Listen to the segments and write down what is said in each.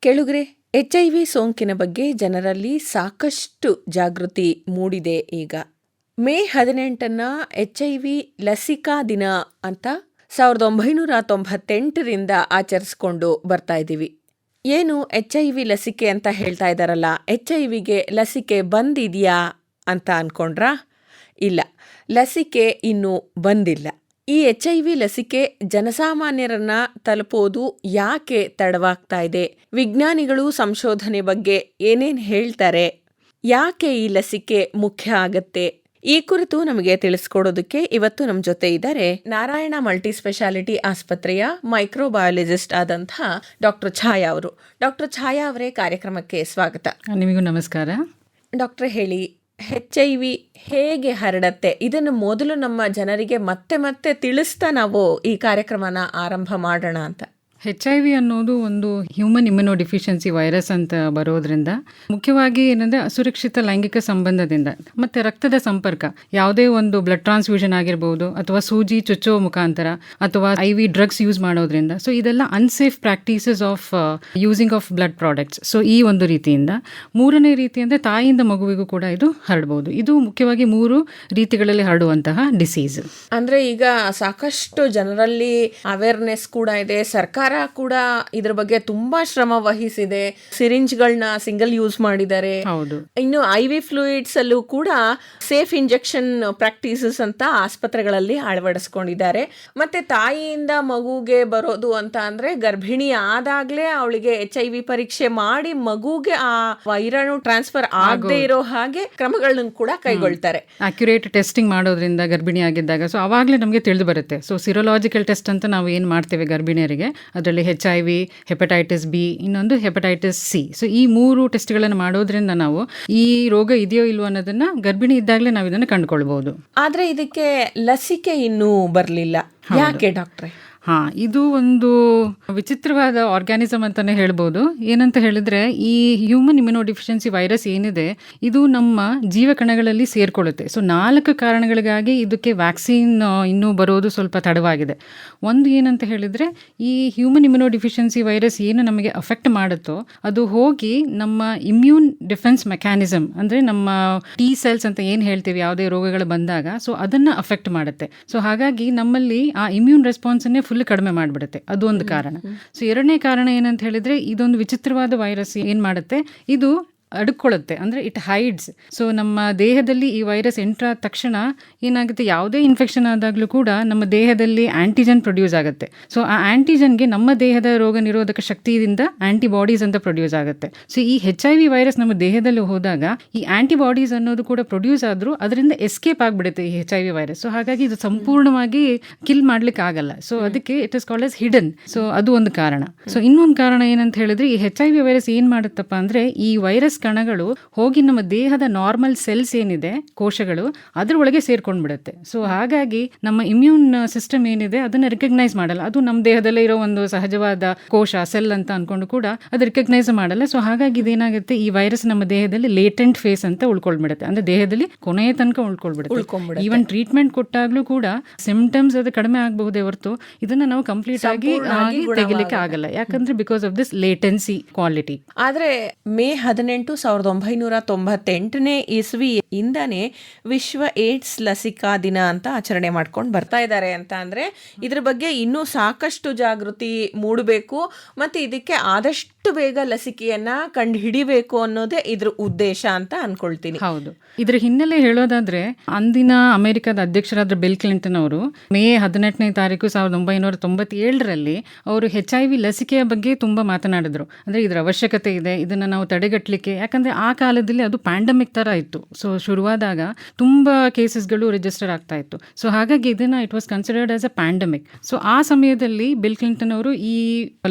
ಕೆಳಗರೆ HIV ಸೋಂಕಿನ ಬಗ್ಗೆ ಜನರಲ್ಲಿ ಸಾಕಷ್ಟು ಜಾಗೃತಿ ಮೂಡಿದೆ. ಈಗ ಮೇ 18 HIV ಲಸಿಕಾ ದಿನ ಅಂತ 1998ರಿಂದ ಆಚರಿಸ್ಕೊಂಡು ಬರ್ತಾ ಇದ್ದೀವಿ. ಏನು HIV ಲಸಿಕೆ ಅಂತ ಹೇಳ್ತಾ ಇದ್ದಾರಲ್ಲ, HIVಗೆ ಲಸಿಕೆ ಬಂದಿದೆಯಾ ಅಂತ ಅನ್ಕೊಂಡ್ರಾ? ಇಲ್ಲ, ಲಸಿಕೆ ಇನ್ನೂ ಬಂದಿಲ್ಲ. ಈ HIV ಲಸಿಕೆ ಜನಸಾಮಾನ್ಯರನ್ನ ತಲುಪೋದು ಯಾಕೆ ತಡವಾಗ್ತಾ ಇದೆ? ವಿಜ್ಞಾನಿಗಳು ಸಂಶೋಧನೆ ಬಗ್ಗೆ ಏನೇನು ಹೇಳ್ತಾರೆ? ಯಾಕೆ ಈ ಲಸಿಕೆ ಮುಖ್ಯ ಆಗತ್ತೆ? ಈ ಕುರಿತು ನಮಗೆ ತಿಳಿಸ್ಕೊಡೋದಕ್ಕೆ ಇವತ್ತು ನಮ್ಮ ಜೊತೆ ಇದ್ದಾರೆ ನಾರಾಯಣ ಮಲ್ಟಿ ಸ್ಪೆಷಾಲಿಟಿ ಆಸ್ಪತ್ರೆಯ ಮೈಕ್ರೋಬಯಾಲಜಿಸ್ಟ್ ಆದಂತಹ ಡಾಕ್ಟರ್ ಛಾಯಾ ಅವರು. ಡಾಕ್ಟರ್ ಛಾಯಾ ಅವರೇ, ಕಾರ್ಯಕ್ರಮಕ್ಕೆ ಸ್ವಾಗತ. ನಿಮಗೂ ನಮಸ್ಕಾರ. ಡಾಕ್ಟರ್, ಹೇಳಿ, HIV ಹೇಗೆ ಹರಡತ್ತೆ? ಇದನ್ನು ಮೊದಲು ನಮ್ಮ ಜನರಿಗೆ ಮತ್ತೆ ಮತ್ತೆ ತಿಳಿಸ್ತಾ ನಾವು ಈ ಕಾರ್ಯಕ್ರಮನ ಆರಂಭ ಮಾಡೋಣ ಅಂತ. HIV ಅನ್ನೋದು ಒಂದು ಹ್ಯೂಮನ್ ಇಮ್ಯುನೋ ಡಿಫಿಷಿಯನ್ಸಿ ವೈರಸ್ ಅಂತ ಬರೋದ್ರಿಂದ ಮುಖ್ಯವಾಗಿ ಏನಂದರೆ ಅಸುರಕ್ಷಿತ ಲೈಂಗಿಕ ಸಂಬಂಧದಿಂದ ಮತ್ತು ರಕ್ತದ ಸಂಪರ್ಕ, ಯಾವುದೇ ಒಂದು ಬ್ಲಡ್ ಟ್ರಾನ್ಸ್ಫ್ಯೂಷನ್ ಆಗಿರ್ಬೋದು ಅಥವಾ ಸೂಜಿ ಚುಚ್ಚೋ ಮುಖಾಂತರ ಅಥವಾ IV ಡ್ರಗ್ಸ್ ಯೂಸ್ ಮಾಡೋದ್ರಿಂದ, ಸೊ ಇದೆಲ್ಲ unsafe practices of using of blood products. So ಈ ಒಂದು ರೀತಿಯಿಂದ. ಮೂರನೇ ರೀತಿ ಅಂದರೆ ತಾಯಿಯಿಂದ ಮಗುವಿಗೂ ಕೂಡ ಇದು ಹರಡ್ಬೋದು. ಇದು ಮುಖ್ಯವಾಗಿ 3 ರೀತಿಗಳಲ್ಲಿ ಹರಡುವಂತಹ ಡಿಸೀಸ್. ಅಂದರೆ ಈಗ ಸಾಕಷ್ಟು ಜನರಲ್ಲಿ ಅವೇರ್ನೆಸ್ ಕೂಡ ಇದೆ. ಸರ್ಕಾರ ಕೂಡ ಇದ್ರ ಬಗ್ಗೆ ತುಂಬಾ ಶ್ರಮ ವಹಿಸಿದೆ. ಸಿರಿಂಜ್ಗಳನ್ನ ಸಿಂಗಲ್ ಯೂಸ್ ಮಾಡಿದ್ದಾರೆ. ಹೌದು. ಇನ್ನು IV ಫ್ಲೂಯಿಡ್ಸ್ ಅಲ್ಲೂ ಕೂಡ ಸೇಫ್ ಇಂಜೆಕ್ಷನ್ ಪ್ರಾಕ್ಟೀಸಸ್ ಅಂತ ಆಸ್ಪತ್ರೆಗಳಲ್ಲಿ ಅಳವಡಿಸ್ಕೊಂಡಿದ್ದಾರೆ. ಮತ್ತೆ ತಾಯಿಯಿಂದ ಮಗುಗೆ ಬರೋದು ಅಂತ ಅಂದ್ರೆ ಗರ್ಭಿಣಿ ಆದಾಗ್ಲೇ ಅವಳಿಗೆ HIV ಪರೀಕ್ಷೆ ಮಾಡಿ ಮಗುಗೆ ಆ ವೈರಾಣು ಟ್ರಾನ್ಸ್ಫರ್ ಆಗದೆ ಇರೋ ಹಾಗೆ ಕ್ರಮಗಳನ್ನ ಕೂಡ ಕೈಗೊಳ್ತಾರೆ. ಅಕ್ಯುರೇಟ್ ಟೆಸ್ಟಿಂಗ್ ಮಾಡೋದ್ರಿಂದ ಗರ್ಭಿಣಿ ಆಗಿದ್ದಾಗ ಸೊ ಅವಾಗಲೇ ನಮಗೆ ತಿಳಿದು ಬರುತ್ತೆ. ಸೊ ಸಿರೋಲಾಜಿಕಲ್ ಟೆಸ್ಟ್ ಅಂತ ನಾವು ಏನು ಮಾಡ್ತೇವೆ ಗರ್ಭಿಣಿಯರಿಗೆ, ಅದರಲ್ಲಿ HIV, ಹೆಪಟೈಟಿಸ್ B, ಇನ್ನೊಂದು ಹೆಪಟೈಟಿಸ್ C. ಸೊ ಈ 3 ಟೆಸ್ಟ್ಗಳನ್ನು ಮಾಡೋದ್ರಿಂದ ನಾವು ಈ ರೋಗ ಇದೆಯೋ ಇಲ್ವೋ ಅನ್ನೋದನ್ನ ಗರ್ಭಿಣಿ ಇದ್ದಾಗಲೇ ನಾವು ಇದನ್ನು ಕಂಡುಕೊಳ್ಬಹುದು. ಆದ್ರೆ ಇದಕ್ಕೆ ಲಸಿಕೆ ಇನ್ನೂ ಬರಲಿಲ್ಲ. ಯಾಕೆ ಡಾಕ್ಟ್ರೆ? ಇದು ಒಂದು ವಿಚಿತ್ರವಾದ ಆರ್ಗ್ಯಾನಿಸಮ್ ಅಂತಾನೆ ಹೇಳ್ಬೋದು. ಏನಂತ ಹೇಳಿದ್ರೆ, ಈ ಹ್ಯೂಮನ್ ಇಮ್ಯುನೋ ಡಿಫಿಷಿಯನ್ಸಿ ವೈರಸ್ ಏನಿದೆ ಇದು ನಮ್ಮ ಜೀವಕಣಗಳಲ್ಲಿ ಸೇರ್ಕೊಳ್ಳುತ್ತೆ. ಸೊ 4 ಕಾರಣಗಳಿಗಾಗಿ ಇದಕ್ಕೆ ವ್ಯಾಕ್ಸಿನ್ ಇನ್ನೂ ಬರೋದು ಸ್ವಲ್ಪ ತಡವಾಗಿದೆ. ಒಂದು ಏನಂತ ಹೇಳಿದ್ರೆ, ಈ ಹ್ಯೂಮನ್ ಇಮ್ಯುನೋ ಡಿಫಿಷಿಯನ್ಸಿ ವೈರಸ್ ಏನು ನಮಗೆ ಅಫೆಕ್ಟ್ ಮಾಡುತ್ತೋ ಅದು ಹೋಗಿ ನಮ್ಮ ಇಮ್ಯೂನ್ ಡಿಫೆನ್ಸ್ ಮೆಕ್ಯಾನಿಸಮ್, ಅಂದರೆ ನಮ್ಮ T ಸೆಲ್ಸ್ ಅಂತ ಏನು ಹೇಳ್ತೀವಿ ಯಾವುದೇ ರೋಗಗಳು ಬಂದಾಗ, ಸೊ ಅದನ್ನು ಅಫೆಕ್ಟ್ ಮಾಡುತ್ತೆ. ಸೊ ಹಾಗಾಗಿ ನಮ್ಮಲ್ಲಿ ಆ ಇಮ್ಯೂನ್ ರೆಸ್ಪಾನ್ಸನ್ನೇ ಫುಲ್ ಕಡಿಮೆ ಮಾಡಿಬಿಡುತ್ತೆ. ಅದು ಒಂದು ಕಾರಣ. ಸೊ ಎರಡನೇ ಕಾರಣ ಏನಂತ ಹೇಳಿದ್ರೆ, ಇದೊಂದು ವಿಚಿತ್ರವಾದ ವೈರಸ್ ಏನು ಮಾಡುತ್ತೆ, ಇದು ಅಡ್ಕೊಳ್ಳುತ್ತೆ, ಅಂದರೆ ಇಟ್ ಹೈಡ್ಸ್. ಸೊ ನಮ್ಮ ದೇಹದಲ್ಲಿ ಈ ವೈರಸ್ ಎಂಟ್ರ್ ಆದ ತಕ್ಷಣ ಏನಾಗುತ್ತೆ, ಯಾವುದೇ ಇನ್ಫೆಕ್ಷನ್ ಆದಾಗಲೂ ಕೂಡ ನಮ್ಮ ದೇಹದಲ್ಲಿ ಆಂಟಿಜನ್ ಪ್ರೊಡ್ಯೂಸ್ ಆಗುತ್ತೆ. ಸೊ ಆ ಆಂಟಿಜನ್ಗೆ ನಮ್ಮ ದೇಹದ ರೋಗ ನಿರೋಧಕ ಶಕ್ತಿಯಿಂದ ಆಂಟಿಬಾಡೀಸ್ ಅಂತ ಪ್ರೊಡ್ಯೂಸ್ ಆಗುತ್ತೆ. ಸೊ ಈ HIV ವೈರಸ್ ನಮ್ಮ ದೇಹದಲ್ಲಿ ಹೋದಾಗ ಈ ಆಂಟಿಬಾಡೀಸ್ ಅನ್ನೋದು ಕೂಡ ಪ್ರೊಡ್ಯೂಸ್ ಆದರೂ ಅದರಿಂದ ಎಸ್ಕೇಪ್ ಆಗಿಬಿಡುತ್ತೆ ಈ HIV ವೈರಸ್. ಸೊ ಹಾಗಾಗಿ ಇದು ಸಂಪೂರ್ಣವಾಗಿ ಕಿಲ್ ಮಾಡ್ಲಿಕ್ಕೆ ಆಗಲ್ಲ. ಸೊ ಅದಕ್ಕೆ it is called as hidden. So ಅದು ಒಂದು ಕಾರಣ. ಸೊ ಇನ್ನೊಂದು ಕಾರಣ ಏನಂತ ಹೇಳಿದ್ರೆ, ಈ HIV ವೈರಸ್ ಏನು ಮಾಡುತ್ತಪ್ಪ ಅಂದರೆ, ಈ ವೈರಸ್ ಕಣಗಳು ಹೋಗಿ ನಮ್ಮ ದೇಹದ ನಾರ್ಮಲ್ ಸೆಲ್ಸ್ ಏನಿದೆ, ಕೋಶಗಳು, ಅದರೊಳಗೆ ಸೇರ್ಕೊಂಡ್ಬಿಡುತ್ತೆ. ಸೊ ಹಾಗಾಗಿ ನಮ್ಮ ಇಮ್ಯೂನ್ ಸಿಸ್ಟಮ್ ಏನಿದೆ ಅದನ್ನ ರಿಕಗ್ನೈಸ್ ಮಾಡಲ್ಲ. ಅದು ನಮ್ಮ ದೇಹದಲ್ಲೇ ಇರೋ ಒಂದು ಸಹಜವಾದ ಕೋಶ, ಸೆಲ್ ಅಂತ ಅನ್ಕೊಂಡು ಕೂಡ ಅದು ರಿಕಗ್ನೈಸ್ ಮಾಡಲ್ಲ. ಸೊ ಹಾಗಾಗಿ ಇದೇನಾಗುತ್ತೆ, ಈ ವೈರಸ್ ನಮ್ಮ ದೇಹದಲ್ಲಿ ಲೇಟೆಂಟ್ ಫೇಸ್ ಅಂತ ಉಳ್ಕೊಳ್ಬಿಡುತ್ತೆ, ಅಂದ್ರೆ ದೇಹದಲ್ಲಿ ಕೊನೆಯ ತನಕ ಉಳ್ಕೊಳ್ಬಿಡುತ್ತೆ. ಈವನ್ ಟ್ರೀಟ್ಮೆಂಟ್ ಕೊಟ್ಟಾಗ್ಲೂ ಕೂಡ ಸಿಂಪ್ಟಮ್ಸ್ ಅದು ಕಡಿಮೆ ಆಗಬಹುದೇ ಹೊರತು ಇದನ್ನ ನಾವು ಕಂಪ್ಲೀಟ್ ಆಗಿ ತೆಗಿಲಿಕ್ಕೆ ಆಗಲ್ಲ. ಯಾಕಂದ್ರೆ because of this latency quality. ಆದ್ರೆ ಮೇ 18 1998ನೇ ಇಸ್ವಿಯಿಂದಾನೇ ವಿಶ್ವ ಏಡ್ಸ್ ಲಸಿಕಾ ದಿನ ಅಂತ ಆಚರಣೆ ಮಾಡ್ಕೊಂಡು ಬರ್ತಾ ಇದ್ದಾರೆ. ಅಂತ ಅಂದ್ರೆ ಇದ್ರ ಬಗ್ಗೆ ಇನ್ನೂ ಸಾಕಷ್ಟು ಜಾಗೃತಿ ಮೂಡಬೇಕು ಮತ್ತೆ ಇದಕ್ಕೆ ಆದಷ್ಟು ಬೇಗ ಲಸಿಕೆಯನ್ನ ಕಂಡು ಹಿಡಿಬೇಕು ಅನ್ನೋದೇ ಇದ್ರ ಉದ್ದೇಶ ಅಂತ ಅನ್ಕೊಳ್ತೀನಿ. ಹೌದು. ಇದ್ರ ಹಿನ್ನೆಲೆ ಹೇಳೋದಾದ್ರೆ, ಅಂದಿನ ಅಮೆರಿಕದ ಅಧ್ಯಕ್ಷರಾದ ಬಿಲ್ ಕ್ಲಿಂಟನ್ ಅವರು ಮೇ 18ನೇ ತಾರೀಕು 1997ರಲ್ಲಿ ಅವರು HIV ಲಸಿಕೆಯ ಬಗ್ಗೆ ತುಂಬಾ ಮಾತನಾಡಿದ್ರು. ಅಂದ್ರೆ ಇದರ ಅವಶ್ಯಕತೆ ಇದೆ, ಇದನ್ನ ನಾವು ತಡೆಗಟ್ಟಲಿಕ್ಕೆ. ಯಾಕಂದ್ರೆ ಆ ಕಾಲದಲ್ಲಿ ಅದು ಪ್ಯಾಂಡಮಿಕ್ ತರ ಇತ್ತು. ಸೊ ಶುರುವಾದಾಗ ತುಂಬಾ ಕೇಸಸ್ಗಳು ರಿಜಿಸ್ಟರ್ ಆಗ್ತಾ ಇತ್ತು. ಸೊ ಹಾಗಾಗಿ ಇದನ್ನ it was considered as a pandemic. So ಆ ಸಮಯದಲ್ಲಿ ಬಿಲ್ ಕ್ಲಿಂಟನ್ ಅವರು ಈ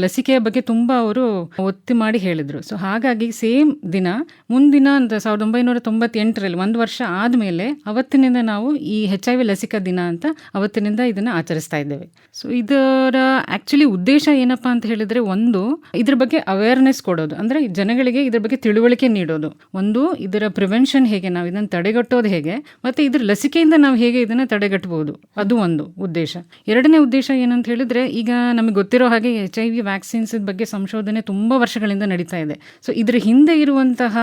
ಲಸಿಕೆಯ ಬಗ್ಗೆ ತುಂಬಾ ಅವರು ಒತ್ತಿ ಮಾಡಿ ಹೇಳಿದ್ರು. ಸೊ ಹಾಗಾಗಿ ಸೇಮ್ ದಿನ ಮುಂದಿನ 1998ರಲ್ಲಿ 1 ವರ್ಷ ಆದ್ಮೇಲೆ ಅವತ್ತಿನಿಂದ ನಾವು ಈ HIV ಲಸಿಕಾ ದಿನ ಅಂತ ಅವತ್ತಿನಿಂದ ಇದನ್ನ ಆಚರಿಸ್ತಾ ಇದ್ದೇವೆ. ಸೊ ಇದರ ಆಕ್ಚುಲಿ ಉದ್ದೇಶ ಏನಪ್ಪಾ ಅಂತ ಹೇಳಿದ್ರೆ, ಒಂದು ಇದ್ರ ಬಗ್ಗೆ ಅವೇರ್ನೆಸ್ ಕೊಡೋದು, ಅಂದ್ರೆ ಜನಗಳಿಗೆ ಇದ್ರ ಬಗ್ಗೆ ತಿಳುವಳಿಕೆ ತಿಳುವಳಿಕೆ ನೀಡೋದು. ಒಂದು ಇದರ ಪ್ರಿವೆನ್ಷನ್ ಹೇಗೆ, ನಾವು ಇದನ್ನು ತಡೆಗಟ್ಟೋದು ಹೇಗೆ, ಮತ್ತು ಇದ್ರ ಲಸಿಕೆಯಿಂದ ನಾವು ಹೇಗೆ ಇದನ್ನು ತಡೆಗಟ್ಟಬಹುದು, ಅದು ಒಂದು ಉದ್ದೇಶ. ಎರಡನೇ ಉದ್ದೇಶ ಏನಂತ ಹೇಳಿದ್ರೆ, ಈಗ ನಮಗೆ ಗೊತ್ತಿರೋ ಹಾಗೆ HIV ವ್ಯಾಕ್ಸಿನ್ಸ್ ಬಗ್ಗೆ ಸಂಶೋಧನೆ ತುಂಬ ವರ್ಷಗಳಿಂದ ನಡೀತಾ ಇದೆ. ಸೊ ಇದ್ರ ಹಿಂದೆ ಇರುವಂತಹ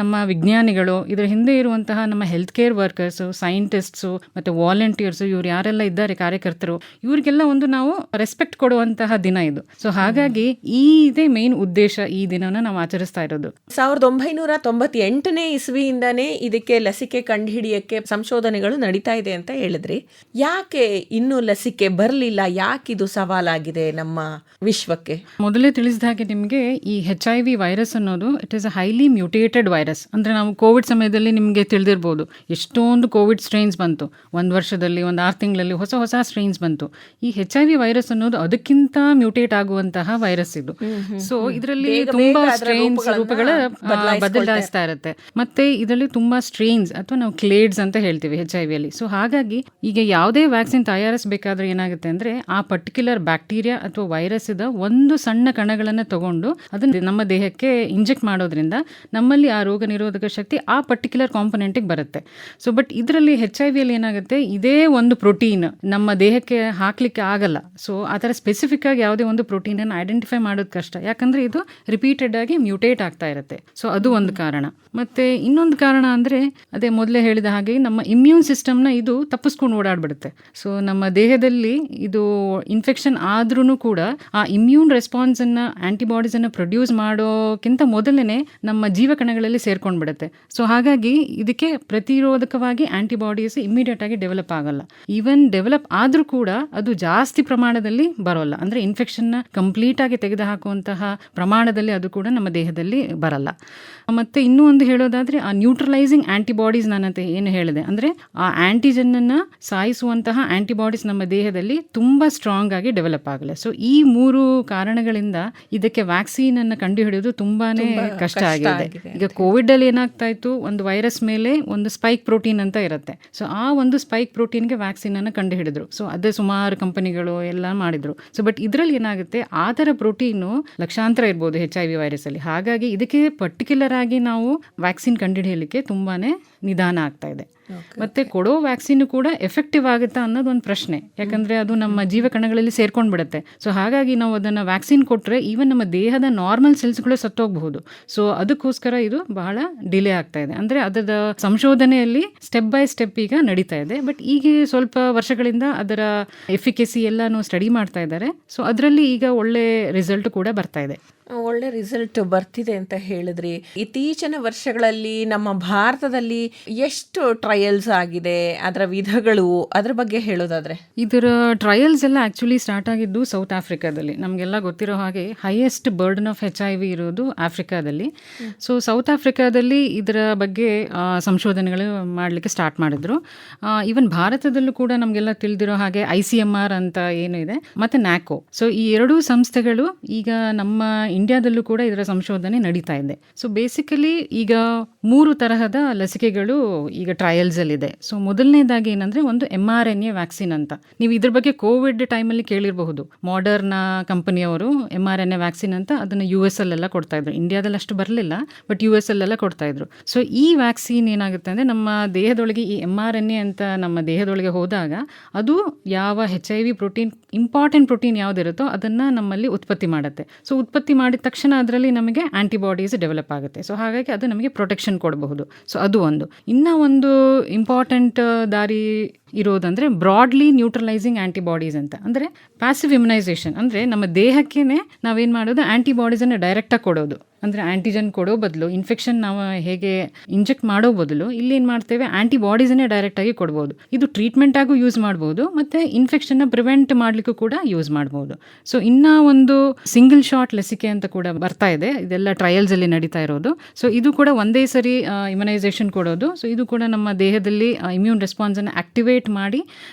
ನಮ್ಮ ವಿಜ್ಞಾನಿಗಳು, ಇದರ ಹಿಂದೆ ಇರುವಂತಹ ನಮ್ಮ ಹೆಲ್ತ್ ಕೇರ್ ವರ್ಕರ್ಸು, ಸೈಂಟಿಸ್ಟ್ಸು ಮತ್ತು ವಾಲಂಟಿಯರ್ಸು, ಇವ್ರು ಯಾರೆಲ್ಲ ಇದ್ದಾರೆ ಕಾರ್ಯಕರ್ತರು, ಇವರಿಗೆಲ್ಲ ಒಂದು ನಾವು ರೆಸ್ಪೆಕ್ಟ್ ಕೊಡುವಂತಹ ದಿನ ಇದು. ಸೊ ಹಾಗಾಗಿ ಇದೇ ಮೇನ್ ಉದ್ದೇಶ ಈ ದಿನನ ನಾವು ಆಚರಿಸ್ತಾ ಇರೋದು. 1998ನೇ ಇಸ್ವಿಯಿಂದಾನೇ ಇದಕ್ಕೆ ಲಸಿಕೆ ಕಂಡುಹಿಡಿಯಕ್ಕೆ ಸಂಶೋಧನೆಗಳು ನಡೀತಾ ಇದೆ ಅಂತ ಹೇಳಿದ್ರಿ. ಯಾಕೆ ಇನ್ನೂ ಲಸಿಕೆ ಬರಲಿಲ್ಲ? ಯಾಕಿದು ಸವಾಲಾಗಿದೆ ನಮ್ಮ ವಿಶ್ವಕ್ಕೆ? ಮೊದಲೇ ತಿಳಿಸಿದ ಹಾಗೆ ನಿಮಗೆ ಈ HIV ವೈರಸ್ ಅನ್ನೋದು it is a highly mutated virus. ಅಂದರೆ ನಾವು ಕೋವಿಡ್ ಸಮಯದಲ್ಲಿ ನಿಮಗೆ ತಿಳಿದಿರ್ಬೋದು, ಎಷ್ಟೊಂದು ಕೋವಿಡ್ ಸ್ಟ್ರೈನ್ಸ್ ಬಂತು. ಒಂದು ವರ್ಷದಲ್ಲಿ, ಒಂದು 6 ತಿಂಗಳಲ್ಲಿ ಹೊಸ ಹೊಸ ಸ್ಟ್ರೈನ್ಸ್ ಬಂತು. ಈ HIV ವೈರಸ್ ಅನ್ನೋದು ಅದಕ್ಕಿಂತ ಮ್ಯೂಟೇಟ್ ಆಗುವಂತಹ ವೈರಸ್ ಇದು. ಸೊ ಇದರಲ್ಲಿ ತುಂಬಾ ಸ್ಟ್ರೈನ್ಸ್ ರೂಪಗಳ ಬದಲಾಯಿಸ್ತಾ ಇರುತ್ತೆ. ಮತ್ತೆ ಇದರಲ್ಲಿ ತುಂಬಾ ಸ್ಟ್ರೈನ್ಸ್ ಅಥವಾ ನಾವು ಕ್ಲೇಡ್ಸ್ ಅಂತ ಹೇಳ್ತೀವಿ HIV ಅಲ್ಲಿ. ಸೊ ಹಾಗಾಗಿ ಈಗ ಯಾವುದೇ ವ್ಯಾಕ್ಸಿನ್ ತಯಾರಿಸಬೇಕಾದ್ರೆ ಏನಾಗುತ್ತೆ ಅಂದ್ರೆ, ಆ ಪರ್ಟಿಕ್ಯುಲರ್ ಬ್ಯಾಕ್ಟೀರಿಯಾ ಅಥವಾ ವೈರಸ್ ಇದ ಒಂದು ಸಣ್ಣ ಕಣಗಳನ್ನು ತಗೊಂಡು ಅದನ್ನ ನಮ್ಮ ದೇಹಕ್ಕೆ ಇಂಜೆಕ್ಟ್ ಮಾಡೋದ್ರಿಂದ ನಮ್ಮಲ್ಲಿ ಆ ರೋಗ ನಿರೋಧಕ ಶಕ್ತಿ ಆ ಪರ್ಟಿಕ್ಯುಲರ್ ಕಾಂಪೊನೆಂಟಿಗೆ ಬರುತ್ತೆ. ಸೊ ಬಟ್ ಇದರಲ್ಲಿ HIV ಅಲ್ಲಿ ಏನಾಗುತ್ತೆ, ಇದೇ ಒಂದು ಪ್ರೋಟೀನ್ ನಮ್ಮ ದೇಹಕ್ಕೆ ಹಾಕ್ಲಿಕ್ಕೆ ಆಗಲ್ಲ. ಸೊ ಆ ಥರ ಸ್ಪೆಸಿಫಿಕ್ ಆಗಿ ಯಾವುದೇ ಒಂದು ಪ್ರೋಟೀನ್ ಅನ್ನು ಐಡೆಂಟಿಫೈ ಮಾಡೋದು ಕಷ್ಟ, ಯಾಕಂದ್ರೆ ಇದು ರಿಪೀಟೆಡ್ ಆಗಿ ಮ್ಯೂಟೇಟ್ ಆಗ್ತಾ ಇರುತ್ತೆ. ಸೊ ಅದು ಒಂದು ಕಾರಣ. ಮತ್ತೆ ಇನ್ನೊಂದು ಕಾರಣ ಅಂದ್ರೆ, ಅದೇ ಮೊದಲೇ ಹೇಳಿದ ಹಾಗೆ ನಮ್ಮ ಇಮ್ಯೂನ್ ಸಿಸ್ಟಮ್ನ ಇದು ತಪ್ಪಿಸ್ಕೊಂಡು ಓಡಾಡ್ಬಿಡುತ್ತೆ. ಸೊ ನಮ್ಮ ದೇಹದಲ್ಲಿ ಇದು ಇನ್ಫೆಕ್ಷನ್ ಆದ್ರೂ ಕೂಡ ಆ ಇಮ್ಯೂನ್ ರೆಸ್ಪಾನ್ಸ್ ಅನ್ನ, ಆಂಟಿಬಾಡೀಸ್ ಅನ್ನ ಪ್ರೊಡ್ಯೂಸ್ ಮಾಡೋಕ್ಕಿಂತ ಮೊದಲನೇ ನಮ್ಮ ಜೀವಕಣಗಳಲ್ಲಿ ಸೇರ್ಕೊಂಡ್ಬಿಡುತ್ತೆ. ಸೊ ಹಾಗಾಗಿ ಇದಕ್ಕೆ ಪ್ರತಿರೋಧಕವಾಗಿ ಆಂಟಿಬಾಡೀಸ್ ಇಮಿಡಿಯೇಟ್ ಆಗಿ ಡೆವಲಪ್ ಆಗಲ್ಲ. ಈವನ್ ಡೆವಲಪ್ ಆದ್ರೂ ಕೂಡ ಅದು ಜಾಸ್ತಿ ಪ್ರಮಾಣದಲ್ಲಿ ಬರೋಲ್ಲ. ಅಂದ್ರೆ ಇನ್ಫೆಕ್ಷನ್ನ ಕಂಪ್ಲೀಟ್ ಆಗಿ ತೆಗೆದುಹಾಕುವಂತಹ ಪ್ರಮಾಣದಲ್ಲಿ ಅದು ಕೂಡ ನಮ್ಮ ದೇಹದಲ್ಲಿ ಬರಲ್ಲ. ಮತ್ತೆ ಇನ್ನೂ ಒಂದು ಹೇಳೋದಾದ್ರೆ, ಆ ನ್ಯೂಟ್ರಲೈಸಿಂಗ್ ಆಂಟಿಬಾಡೀಸ್ ನಾನಂತೆ ಏನು ಹೇಳಿದೆ, ಅಂದ್ರೆ ಆ ಆಂಟಿಜನ್ ಅನ್ನ ಸಾಯಿಸುವಂತಹ ಆಂಟಿಬಾಡೀಸ್ ನಮ್ಮ ದೇಹದಲ್ಲಿ ತುಂಬಾ ಸ್ಟ್ರಾಂಗ್ ಆಗಿ ಡೆವಲಪ್ ಆಗಲ್ಲ. ಸೊ ಈ 3 ಕಾರಣಗಳಿಂದ ಇದಕ್ಕೆ ವ್ಯಾಕ್ಸಿನ್ ಅನ್ನ ಕಂಡುಹಿಡಿಯೋದು ತುಂಬಾನೇ ಕಷ್ಟ ಆಗಿದೆ. ಈಗ ಕೋವಿಡ್ ಅಲ್ಲಿ ಏನಾಗ್ತಾ ಇತ್ತು, ಒಂದು ವೈರಸ್ ಮೇಲೆ ಒಂದು ಸ್ಪೈಕ್ ಪ್ರೋಟೀನ್ ಅಂತ ಇರುತ್ತೆ. ಸೊ ಆ ಒಂದು ಸ್ಪೈಕ್ ಪ್ರೋಟೀನ್ಗೆ ವ್ಯಾಕ್ಸಿನ್ ಅನ್ನು ಕಂಡುಹಿಡಿದ್ರು. ಸೊ ಅದೇ ಸುಮಾರು ಕಂಪನಿಗಳು ಎಲ್ಲ ಮಾಡಿದ್ರು. ಸೊ ಬಟ್ ಇದರಲ್ಲಿ ಏನಾಗುತ್ತೆ, ಆ ಥರ ಪ್ರೋಟೀನು ಲಕ್ಷಾಂತರ ಇರ್ಬೋದು HIV ವೈರಸ್ ಅಲ್ಲಿ. ಹಾಗಾಗಿ ಇದಕ್ಕೆ ಪರ್ಟಿಕ್ಯುಲರ್ ಆಗಿ ನಾವು ವ್ಯಾಕ್ಸಿನ್ ಕಂಡುಹಿಡಿಯಲಿಕ್ಕೆ ತುಂಬಾನೇ ನಿಧಾನ ಆಗ್ತಾ ಇದೆ. ಮತ್ತೆ ಕೊಡೋ ವ್ಯಾಕ್ಸಿನ್ ಕೂಡ ಎಫೆಕ್ಟಿವ್ ಆಗುತ್ತಾ ಅನ್ನೋದು ಒಂದು ಪ್ರಶ್ನೆ, ಯಾಕಂದ್ರೆ ಅದು ನಮ್ಮ ಜೀವಕಣಗಳಲ್ಲಿ ಸೇರ್ಕೊಂಡ್ ಬಿಡುತ್ತೆ. ಸೊ ಹಾಗಾಗಿ ನಾವು ಅದನ್ನ ವ್ಯಾಕ್ಸಿನ್ ಕೊಟ್ರೆ ಈವನ್ ನಮ್ಮ ದೇಹದ ನಾರ್ಮಲ್ ಸೆಲ್ಸ್ಗಳು ಸತ್ತೋಗಬಹುದು. ಸೊ ಅದಕ್ಕೋಸ್ಕರ ಇದು ಬಹಳ ಡಿಲೇ ಆಗ್ತಾ ಇದೆ. ಅಂದ್ರೆ ಅದರ ಸಂಶೋಧನೆಯಲ್ಲಿ ಸ್ಟೆಪ್ ಬೈ ಸ್ಟೆಪ್ ಈಗ ನಡೀತಾ ಇದೆ. ಬಟ್ ಈಗ ಸ್ವಲ್ಪ ವರ್ಷಗಳಿಂದ ಅದರ ಎಫಿಕೆಸಿ ಎಲ್ಲಾನು ಸ್ಟಡಿ ಮಾಡ್ತಾ ಇದ್ದಾರೆ. ಸೊ ಅದರಲ್ಲಿ ಈಗ ಒಳ್ಳೆ ರಿಸಲ್ಟ್ ಕೂಡ ಬರ್ತಾ ಇದೆ. ಒಳ್ಳೆ ರಿಸಲ್ಟ್ ಬರ್ತಿದೆ ಅಂತ ಹೇಳಿದ್ರಿ. ಇತ್ತೀಚಿನ ವರ್ಷಗಳಲ್ಲಿ ನಮ್ಮ ಭಾರತದಲ್ಲಿ ಎಷ್ಟು ಟ್ರಯಲ್ಸ್ ಆಗಿದೆ, ಅದರ ವಿಧಗಳು, ಅದರ ಬಗ್ಗೆ ಹೇಳೋದಾದ್ರೆ? ಇದರ ಟ್ರಯಲ್ಸ್ ಎಲ್ಲ ಆಕ್ಚುಲಿ ಸ್ಟಾರ್ಟ್ ಆಗಿದ್ದು ಸೌತ್ ಆಫ್ರಿಕಾದಲ್ಲಿ. ನಮಗೆಲ್ಲ ಗೊತ್ತಿರೋ ಹಾಗೆ ಹೈಯೆಸ್ಟ್ ಬರ್ಡನ್ ಆಫ್ HIV ಇರೋದು ಆಫ್ರಿಕಾದಲ್ಲಿ. ಸೊ ಸೌತ್ ಆಫ್ರಿಕಾದಲ್ಲಿ ಇದರ ಬಗ್ಗೆ ಸಂಶೋಧನೆಗಳು ಮಾಡಲಿಕ್ಕೆ ಸ್ಟಾರ್ಟ್ ಮಾಡಿದ್ರು. ಈವನ್ ಭಾರತದಲ್ಲೂ ಕೂಡ ನಮಗೆಲ್ಲ ತಿಳಿದಿರೋ ಹಾಗೆ ICMR ಅಂತ ಏನು ಇದೆ, ಮತ್ತೆ NACO. ಸೊ ಈ 2 ಸಂಸ್ಥೆಗಳು ಈಗ ನಮ್ಮ ಇಂಡಿಯಾದಲ್ಲೂ ಕೂಡ ಇದರ ಸಂಶೋಧನೆ ನಡೀತಾ ಇದೆ. ಸೊ ಬೇಸಿಕಲಿ ಈಗ 3 ತರಹದ ಲಸಿಕೆಗಳು ಈಗ ಟ್ರಯಲ್ಸ್ ಅಲ್ಲಿ ಇದೆ. ಸೊ ಮೊದಲನೇದಾಗಿ ಏನಂದ್ರೆ ಒಂದು mRNA ವ್ಯಾಕ್ಸಿನ್ ಅಂತ. ನೀವು ಇದ್ರ ಬಗ್ಗೆ ಕೋವಿಡ್ ಟೈಮಲ್ಲಿ ಕೇಳಿರಬಹುದು. ಮಾಡರ್ನಾ ಕಂಪನಿಯವರು mRNA ವ್ಯಾಕ್ಸಿನ್ ಅಂತ ಅದನ್ನ US ಅಲ್ಲೆಲ್ಲ ಕೊಡ್ತಾ ಇದ್ರು. ಇಂಡಿಯಾದಲ್ಲಿ ಅಷ್ಟು ಬರಲಿಲ್ಲ, ಬಟ್ US ಅಲ್ಲೆಲ್ಲ ಕೊಡ್ತಾ ಇದ್ರು. ಸೊ ಈ ವ್ಯಾಕ್ಸಿನ್ ಏನಾಗುತ್ತೆ ಅಂದ್ರೆ, ನಮ್ಮ ದೇಹದೊಳಗೆ ಈ mRNA ಅಂತ ನಮ್ಮ ದೇಹದೊಳಗೆ ಹೋದಾಗ ಅದು ಯಾವ HIV ಪ್ರೋಟೀನ್, ಇಂಪಾರ್ಟೆಂಟ್ ಪ್ರೋಟೀನ್ ಯಾವುದಿರುತ್ತೋ ಅದನ್ನ ನಮ್ಮಲ್ಲಿ ಉತ್ಪತ್ತಿ ಮಾಡುತ್ತೆ. ಸೊ ಉತ್ಪತ್ತಿ ಮಾಡಿದ ತಕ್ಷಣ ಅದರಲ್ಲಿ ನಮಗೆ ಆಂಟಿಬಾಡೀಸ್ ಡೆವಲಪ್ ಆಗುತ್ತೆ. ಸೊ ಹಾಗಾಗಿ ಅದು ನಮಗೆ ಪ್ರೊಟೆಕ್ಷನ್ ಕೊಡಬಹುದು. ಸೊ ಅದು ಒಂದು. ಇನ್ನ ಒಂದು ಇಂಪಾರ್ಟೆಂಟ್ ದಾರಿ ಇರೋದಂದ್ರೆ ಬ್ರಾಡ್ಲಿ ನ್ಯೂಟ್ರಲೈಸಿಂಗ್ ಆಂಟಿಬಾಡೀಸ್ ಅಂತ. ಅಂದ್ರೆ ಪ್ಯಾಸಿವ್ ಇಮ್ಯುನೈಸೇಷನ್, ಅಂದ್ರೆ ನಮ್ಮ ದೇಹಕ್ಕೇನೆ ನಾವೇನ್ ಮಾಡೋದು, ಆಂಟಿಬಾಡೀಸ್ ಅನ್ನು ಡೈರೆಕ್ಟ್ ಆಗಿ ಕೊಡೋದು. ಅಂದ್ರೆ ಆಂಟಿಜನ್ ಕೊಡೋ ಬದಲು, ಇನ್ಫೆಕ್ಷನ್ ನಾವು ಹೇಗೆ ಇಂಜೆಕ್ಟ್ ಮಾಡೋ ಬದಲು ಇಲ್ಲಿ ಏನ್ ಮಾಡ್ತೇವೆ, ಆಂಟಿಬಾಡೀಸ್ ಅನ್ನೇ ಡೈರೆಕ್ಟ್ ಆಗಿ ಕೊಡಬಹುದು. ಇದು ಟ್ರೀಟ್ಮೆಂಟ್ ಆಗೂ ಯೂಸ್ ಮಾಡಬಹುದು, ಮತ್ತೆ ಇನ್ಫೆಕ್ಷನ್ ನ ಪ್ರಿವೆಂಟ್ ಮಾಡ್ಲಿಕ್ಕೂ ಕೂಡ ಯೂಸ್ ಮಾಡಬಹುದು. ಸೊ ಇನ್ನ ಒಂದು ಸಿಂಗಲ್ ಶಾಟ್ ಲಸಿಕೆ ಅಂತ ಕೂಡ ಬರ್ತಾ ಇದೆ. ಇದೆಲ್ಲ ಟ್ರಯಲ್ಸ್ ಅಲ್ಲಿ ನಡೀತಾ ಇರೋದು. ಸೊ ಇದು ಕೂಡ ಒಂದೇ ಸರಿ ಇಮ್ಯುನೈಸೇಷನ್ ಕೊಡೋದು. ಸೊ ಇದು ಕೂಡ ನಮ್ಮ ದೇಹದಲ್ಲಿ ಇಮ್ಯೂನ್ ರೆಸ್ಪಾನ್ಸ್ ಅನ್ನು ಆಕ್ಟಿವೇಟ್ ಮಾಡಿ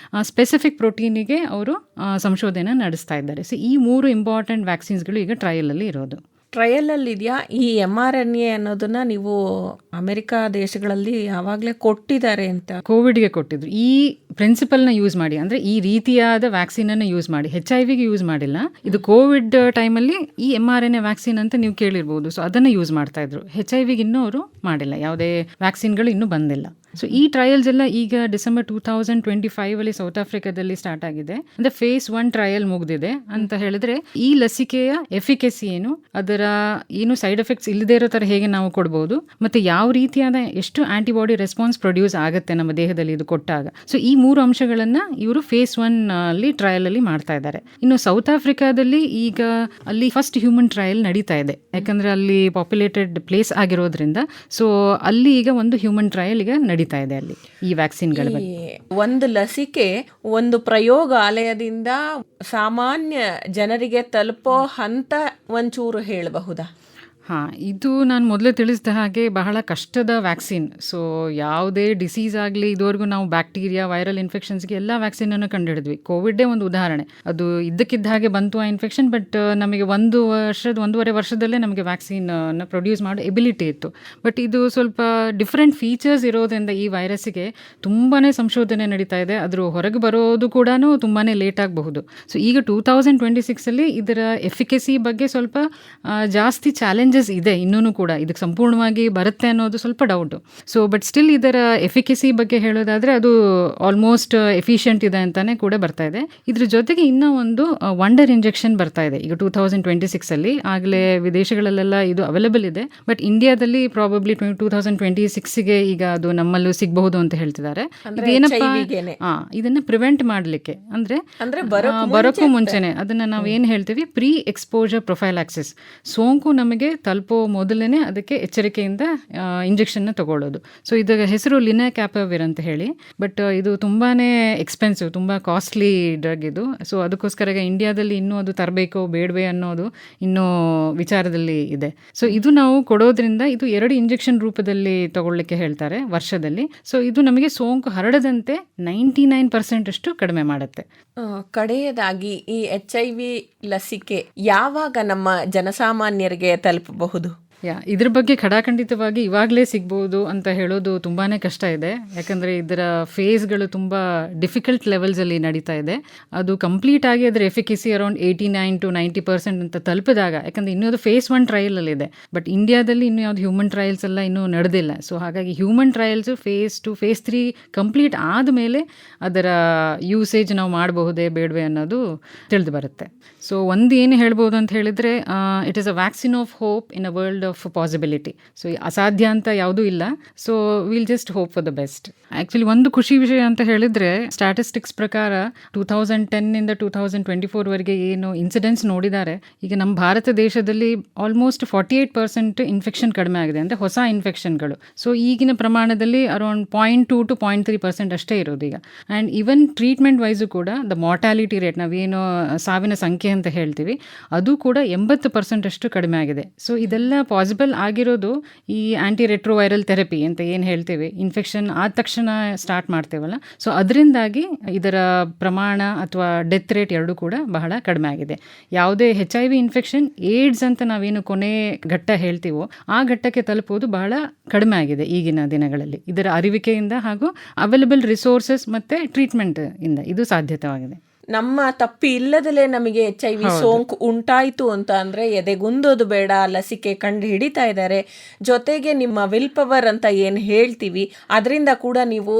ಸ್ಪೆಸಿಫಿಕ್ ಪ್ರೋಟೀನಿಗೆ ಅವರು ಸಂಶೋಧನೆ ನಡೆಸ್ತಾ ಇದ್ದಾರೆ. ಸೊ ಈ 3 ಇಂಪಾರ್ಟೆಂಟ್ ವ್ಯಾಕ್ಸಿನ್ಸ್ಗಳು ಈಗ ಟ್ರಯಲ್ ಅಲ್ಲಿ ಇರೋದು. ಟ್ರಯಲ್ ಅಲ್ಲಿ ಇದೆಯಾ? ಈ mRNA ಅನ್ನೋದನ್ನ ನೀವು ಅಮೆರಿಕ ದೇಶಗಳಲ್ಲಿ ಯಾವಾಗಲೇ ಕೊಟ್ಟಿದ್ದಾರೆ ಅಂತ. ಕೋವಿಡ್ಗೆ ಕೊಟ್ಟಿದ್ರು. ಈ ಪ್ರಿನ್ಸಿಪಲ್ನ ಯೂಸ್ ಮಾಡಿ, ಅಂದರೆ ಈ ರೀತಿಯಾದ ವ್ಯಾಕ್ಸಿನನ್ನು ಯೂಸ್ ಮಾಡಿ, HIV ಯೂಸ್ ಮಾಡಿಲ್ಲ. ಇದು ಕೋವಿಡ್ ಟೈಮಲ್ಲಿ ಈ mRNA ವ್ಯಾಕ್ಸಿನ್ ಅಂತ ನೀವು ಕೇಳಿರ್ಬೋದು. ಸೊ ಅದನ್ನು ಯೂಸ್ ಮಾಡ್ತಾ ಇದ್ರು. HIV ಇನ್ನೂ ಅವರು ಮಾಡಿಲ್ಲ, ಯಾವುದೇ ವ್ಯಾಕ್ಸಿನ್ಗಳು ಇನ್ನೂ ಬಂದಿಲ್ಲ. ಸೊ ಈ ಟ್ರಯಲ್ಸ್ ಎಲ್ಲ ಈಗ ಡಿಸೆಂಬರ್ 2025 ಸೌತ್ ಆಫ್ರಿಕಾದಲ್ಲಿ ಸ್ಟಾರ್ಟ್ ಆಗಿದೆ. ಅಂದರೆ phase 1 ಟ್ರಯಲ್ ಮುಗಿದಿದೆ ಅಂತ ಹೇಳಿದ್ರೆ, ಈ ಲಸಿಕೆಯ ಎಫಿಕೆಸಿ ಏನು, ಅದರ ಏನು ಸೈಡ್ ಎಫೆಕ್ಟ್ಸ್ ಇಲ್ಲದೇ ಇರೋ ಥರ ಹೇಗೆ ನಾವು ಕೊಡ್ಬೋದು, ಮತ್ತು ಯಾವ ರೀತಿಯಾದ ಎಷ್ಟು ಆಂಟಿಬಾಡಿ ರೆಸ್ಪಾನ್ಸ್ ಪ್ರೊಡ್ಯೂಸ್ ಆಗುತ್ತೆ ನಮ್ಮ ದೇಹದಲ್ಲಿ ಇದು ಕೊಟ್ಟಾಗ. ಸೊ ಈ 3 ಅಂಶಗಳನ್ನು ಇವರು phase 1 ಅಲ್ಲಿ ಟ್ರಯಲ್ ಅಲ್ಲಿ ಮಾಡ್ತಾ ಇದ್ದಾರೆ. ಇನ್ನು ಸೌತ್ ಆಫ್ರಿಕಾದಲ್ಲಿ ಈಗ ಅಲ್ಲಿ ಫಸ್ಟ್ ಹ್ಯೂಮನ್ ಟ್ರಯಲ್ ನಡೀತಾ ಇದೆ, ಯಾಕಂದ್ರೆ ಅಲ್ಲಿ ಪಾಪ್ಯುಲೇಟೆಡ್ ಪ್ಲೇಸ್ ಆಗಿರೋದ್ರಿಂದ. ಸೊ ಅಲ್ಲಿ ಈಗ ಒಂದು ಹ್ಯೂಮನ್ ಟ್ರಯಲ್ ಈಗ ನಡೀತಾ ಇದೆ ಅಲ್ಲಿ ಈ ವ್ಯಾಕ್ಸಿನ್ಗಳ ಬಗ್ಗೆ. ಒಂದು ಲಸಿಕೆ ಒಂದು ಪ್ರಯೋಗಾಲಯದಿಂದ ಸಾಮಾನ್ಯ ಜನರಿಗೆ ತಲುಪೋ ಹಂತ ಒಂಚೂರು ಹೇಳಬಹುದಾ? ಹಾಂ, ಇದು ನಾನು ಮೊದಲೇ ತಿಳಿಸಿದ ಹಾಗೆ ಬಹಳ ಕಷ್ಟದ ವ್ಯಾಕ್ಸಿನ್. ಸೊ ಯಾವುದೇ ಡಿಸೀಸ್ ಆಗಲಿ, ಇದುವರೆಗೂ ನಾವು ಬ್ಯಾಕ್ಟೀರಿಯಾ, ವೈರಲ್ ಇನ್ಫೆಕ್ಷನ್ಸ್ಗೆ ಎಲ್ಲ ವ್ಯಾಕ್ಸಿನನ್ನು ಕಂಡುಹಿಡಿದ್ವಿ. ಕೋವಿಡೇ ಒಂದು ಉದಾಹರಣೆ. ಅದು ಇದ್ದಕ್ಕಿದ್ದ ಹಾಗೆ ಬಂತು ಆ ಇನ್ಫೆಕ್ಷನ್, ಬಟ್ ನಮಗೆ 1.5 ವರ್ಷದಲ್ಲೇ ನಮಗೆ ವ್ಯಾಕ್ಸಿನನ್ನು ಪ್ರೊಡ್ಯೂಸ್ ಮಾಡೋ ಎಬಿಲಿಟಿ ಇತ್ತು. ಬಟ್ ಇದು ಸ್ವಲ್ಪ ಡಿಫ್ರೆಂಟ್ ಫೀಚರ್ಸ್ ಇರೋದ್ರಿಂದ ಈ ವೈರಸ್ಸಿಗೆ ತುಂಬಾ ಸಂಶೋಧನೆ ನಡೀತಾ ಇದೆ. ಅದ್ರ ಹೊರಗೆ ಬರೋದು ಕೂಡ ತುಂಬಾ ಲೇಟ್ ಆಗಬಹುದು. ಸೊ ಈಗ 2026 ಇದರ ಎಫಿಕೆಸಿ ಬಗ್ಗೆ ಸ್ವಲ್ಪ ಜಾಸ್ತಿ ಚಾಲೆಂಜಸ್ ಇದೆ. ಇನ್ನೂ ಕೂಡ ಇದಕ್ಕೆ ಸಂಪೂರ್ಣವಾಗಿ ಬರುತ್ತೆ ಅನ್ನೋದು ಸ್ವಲ್ಪ ಡೌಟು. ಸೊ ಬಟ್ ಸ್ಟಿಲ್ ಇದರ ಎಫಿಕೆಸಿ ಬಗ್ಗೆ ಹೇಳೋದಾದರೆ ಅದು ಆಲ್ಮೋಸ್ಟ್ ಎಫಿಷಿಯಂಟ್ ಇದೆ ಅಂತಾನೆ ಕೂಡ ಬರ್ತಾ ಇದೆ. ಇದ್ರ ಜೊತೆಗೆ ಇನ್ನೂ ಒಂದು ವಂಡರ್ ಇಂಜೆಕ್ಷನ್ ಬರ್ತಾ ಇದೆ ಈಗ 2026 ಆಗಲೇ ವಿದೇಶಗಳಲ್ಲೆಲ್ಲ ಇದು ಅವೈಲೇಬಲ್ ಇದೆ. ಬಟ್ ಇಂಡಿಯಾದಲ್ಲಿ ಪ್ರಾಬಬ್ಲಿ 2026ಗೆ ಈಗ ಅದು ನಮ್ಮಲ್ಲೂ ಸಿಗಬಹುದು ಅಂತ ಹೇಳ್ತಿದ್ದಾರೆ. ಇದೇನಪ್ಪ, ಇದನ್ನ ಪ್ರಿವೆಂಟ್ ಮಾಡಲಿಕ್ಕೆ, ಅಂದ್ರೆ ಬರೋಕ್ಕೂ ಮುಂಚೆನೆ ಅದನ್ನ ನಾವು ಏನು ಹೇಳ್ತೀವಿ, ಪ್ರೀ ಎಕ್ಸ್ಪೋಜರ್ ಪ್ರೊಫೈಲಾಕ್ಸಿಸ್. ಸೋಂಕು ನಮಗೆ ತಲುಪೋ ಮೊದಲೇ ಅದಕ್ಕೆ ಎಚ್ಚರಿಕೆಯಿಂದ ಇಂಜೆಕ್ಷನ್ನ ತಗೊಳ್ಳೋದು. ಸೊ ಇದರ ಹೆಸರು ಲಿನಾಕ್ಯಾಪವಿರ್ ಅಂತ ಹೇಳಿ. ಬಟ್ ಇದು ತುಂಬಾ ಎಕ್ಸ್ಪೆನ್ಸಿವ್, ತುಂಬ ಕಾಸ್ಟ್ಲಿ ಡ್ರಗ್ ಇದು. ಸೊ ಅದಕ್ಕೋಸ್ಕರ ಇಂಡಿಯಾದಲ್ಲಿ ಇನ್ನೂ ಅದು ತರಬೇಕೋ ಬೇಡವೇ ಅನ್ನೋದು ಇನ್ನೂ ವಿಚಾರದಲ್ಲಿ ಇದೆ. ಸೊ ಇದು ನಾವು ಕೊಡೋದ್ರಿಂದ ಇದು 2 ಇಂಜೆಕ್ಷನ್ ರೂಪದಲ್ಲಿ ತಗೊಳ್ಳಿಕ್ಕೆ ಹೇಳ್ತಾರೆ ವರ್ಷದಲ್ಲಿ. ಸೊ ಇದು ನಮಗೆ ಸೋಂಕು ಹರಡದಂತೆ 99% ಅಷ್ಟು ಕಡಿಮೆ ಮಾಡುತ್ತೆ. ಕಡೆಯದಾಗಿ ಈ HIV ಲಸಿಕೆ ಯಾವಾಗ ನಮ್ಮ ಜನಸಾಮಾನ್ಯರಿಗೆ ತಲುಪಬಹುದು? ಇದ್ರ ಬಗ್ಗೆ ಖಡಾಖಂಡಿತವಾಗಿ ಇವಾಗಲೇ ಸಿಗ್ಬೋದು ಅಂತ ಹೇಳೋದು ತುಂಬಾ ಕಷ್ಟ ಇದೆ. ಯಾಕಂದರೆ ಇದರ ಫೇಸ್ಗಳು ತುಂಬ ಡಿಫಿಕಲ್ಟ್ ಲೆವೆಲ್ಸಲ್ಲಿ ನಡೀತಾ ಇದೆ. ಅದು ಕಂಪ್ಲೀಟ್ ಆಗಿ ಅದರ ಎಫಿಕೆಸಿ ಅರೌಂಡ್ 89 to 90% ಅಂತ ತಲುಪಿದಾಗ, ಯಾಕಂದರೆ ಇನ್ನೂ ಅದು phase 1 ಟ್ರಯಲಲ್ಲಿದೆ. ಬಟ್ ಇಂಡಿಯಾದಲ್ಲಿ ಇನ್ನೂ ಯಾವುದು ಹ್ಯೂಮನ್ ಟ್ರಯಲ್ಸ್ ಎಲ್ಲ ಇನ್ನೂ ನಡೆದಿಲ್ಲ. ಸೊ ಹಾಗಾಗಿ human trials phase 2 phase 3 complete ಆದಮೇಲೆ ಅದರ ಯೂಸೇಜ್ ನಾವು ಮಾಡಬಹುದೇ ಬೇಡವೇ ಅನ್ನೋದು ತಿಳಿದು ಬರುತ್ತೆ. ಸೊ ಒಂದು ಏನು ಹೇಳ್ಬೋದು ಅಂತ ಹೇಳಿದರೆ, it is a vaccine of hope in a world of possibility. So ಅಸಾಧ್ಯ ಅಂತ ಯಾವುದೂ ಇಲ್ಲ. So will just hope for the best. Actually ಒಂದು ಖುಷಿ ವಿಷಯ ಅಂತ ಹೇಳಿದರೆ, ಸ್ಟ್ಯಾಟಿಸ್ಟಿಕ್ಸ್ ಪ್ರಕಾರ 2010 2024ವರೆಗೆ ಏನು ಇನ್ಸಿಡೆನ್ಸ್ ನೋಡಿದ್ದಾರೆ, ಈಗ ನಮ್ಮ ಭಾರತ ದೇಶದಲ್ಲಿ ಆಲ್ಮೋಸ್ಟ್ 48% ಇನ್ಫೆಕ್ಷನ್ ಕಡಿಮೆ ಆಗಿದೆ, ಅಂದರೆ ಹೊಸ ಇನ್ಫೆಕ್ಷನ್ಗಳು. ಸೊ ಈಗಿನ ಪ್ರಮಾಣದಲ್ಲಿ ಅರೌಂಡ್ 0.2 to 0.3% ಅಷ್ಟೇ ಇರೋದು ಈಗ. ಆ್ಯಂಡ್ ಈವನ್ ಟ್ರೀಟ್ಮೆಂಟ್ ವೈಸು ಕೂಡ ದ ಮಾರ್ಟಾಲಿಟಿ ರೇಟ್, ನಾವೇನು ಸಾವಿನ ಸಂಖ್ಯೆ ಅಂತ ಹೇಳ್ತೀವಿ, ಅದು ಕೂಡ 80% ಅಷ್ಟು ಕಡಿಮೆ ಆಗಿದೆ. ಸೊ ಇದೆಲ್ಲ ಪಾಸಿಬಲ್ ಆಗಿರೋದು ಈ ಆ್ಯಂಟಿ ರೆಟ್ರೋವೈರಲ್ ಥೆರಪಿ ಅಂತ ಏನು ಹೇಳ್ತೇವೆ, ಇನ್ಫೆಕ್ಷನ್ ಆದ ತಕ್ಷಣ ಸ್ಟಾರ್ಟ್ ಮಾಡ್ತೇವಲ್ಲ. ಸೊ ಅದರಿಂದಾಗಿ ಇದರ ಪ್ರಮಾಣ ಅಥವಾ ಡೆತ್ ರೇಟ್ ಎರಡೂ ಕೂಡ ಬಹಳ ಕಡಿಮೆ ಆಗಿದೆ. ಯಾವುದೇ HIV ಇನ್ಫೆಕ್ಷನ್, ಏಡ್ಸ್ ಅಂತ ನಾವೇನು ಕೊನೆ ಘಟ್ಟ ಹೇಳ್ತೀವೋ ಆ ಘಟ್ಟಕ್ಕೆ ತಲುಪೋದು ಬಹಳ ಕಡಿಮೆ ಆಗಿದೆ ಈಗಿನ ದಿನಗಳಲ್ಲಿ, ಇದರ ಅರಿವಿಕೆಯಿಂದ ಹಾಗೂ ಅವೈಲಬಲ್ ರಿಸೋರ್ಸಸ್ ಮತ್ತು ಟ್ರೀಟ್ಮೆಂಟ್ ಇಂದ ಇದು ಸಾಧ್ಯತೆಯಾಗಿದೆ. ನಮ್ಮ ತಪ್ಪಿ ಇಲ್ಲದಲೇ ನಮಗೆ HIV ಸೋಂಕು ಉಂಟಾಯಿತು ಅಂತ ಅಂದರೆ ಎದೆಗುಂದೋದು ಬೇಡ, ಲಸಿಕೆ ಕಂಡು ಹಿಡಿತಾ ಇದ್ದಾರೆ. ಜೊತೆಗೆ ನಿಮ್ಮ ವಿಲ್ ಪವರ್ ಅಂತ ಏನು ಹೇಳ್ತೀವಿ, ಅದರಿಂದ ಕೂಡ ನೀವು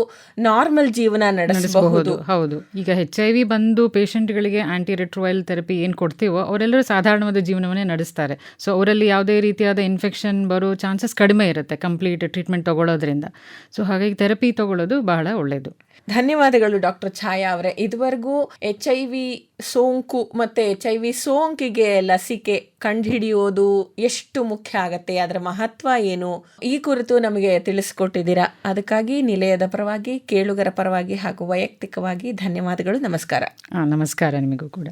ನಾರ್ಮಲ್ ಜೀವನ ನಡೆಸಬಹುದು. ಹೌದು, ಈಗ HIV ಬಂದು ಪೇಷಂಟ್ಗಳಿಗೆ ಆ್ಯಂಟಿ ರೆಟ್ರೋವೈರಲ್ ಥೆರಪಿ ಏನು ಕೊಡ್ತೀವೋ ಅವರೆಲ್ಲರೂ ಸಾಧಾರಣವಾದ ಜೀವನವನ್ನೇ ನಡೆಸ್ತಾರೆ. ಸೊ ಅವರಲ್ಲಿ ಯಾವುದೇ ರೀತಿಯಾದ ಇನ್ಫೆಕ್ಷನ್ ಬರೋ ಚಾನ್ಸಸ್ ಕಡಿಮೆ ಇರುತ್ತೆ ಕಂಪ್ಲೀಟ್ ಟ್ರೀಟ್ಮೆಂಟ್ ತಗೊಳ್ಳೋದ್ರಿಂದ. ಸೊ ಹಾಗಾಗಿ ಥೆರಪಿ ತಗೊಳ್ಳೋದು ಬಹಳ ಒಳ್ಳೆಯದು. ಧನ್ಯವಾದಗಳು ಡಾಕ್ಟರ್ ಛಾಯಾ ಅವರೇ. ಇದುವರೆಗೂ HIV ಸೋಂಕು ಮತ್ತು HIV ಸೋಂಕಿಗೆ ಲಸಿಕೆ ಕಂಡುಹಿಡಿಯೋದು ಎಷ್ಟು ಮುಖ್ಯ ಆಗತ್ತೆ, ಅದರ ಮಹತ್ವ ಏನು, ಈ ಕುರಿತು ನಮಗೆ ತಿಳಿಸ್ಕೊಟ್ಟಿದ್ದೀರಾ. ಅದಕ್ಕಾಗಿ ನಿಲಯದ ಪರವಾಗಿ, ಕೇಳುಗರ ಪರವಾಗಿ ಹಾಗೂ ವೈಯಕ್ತಿಕವಾಗಿ ಧನ್ಯವಾದಗಳು. ನಮಸ್ಕಾರ. ನಮಸ್ಕಾರ ನಿಮಗೂ ಕೂಡ.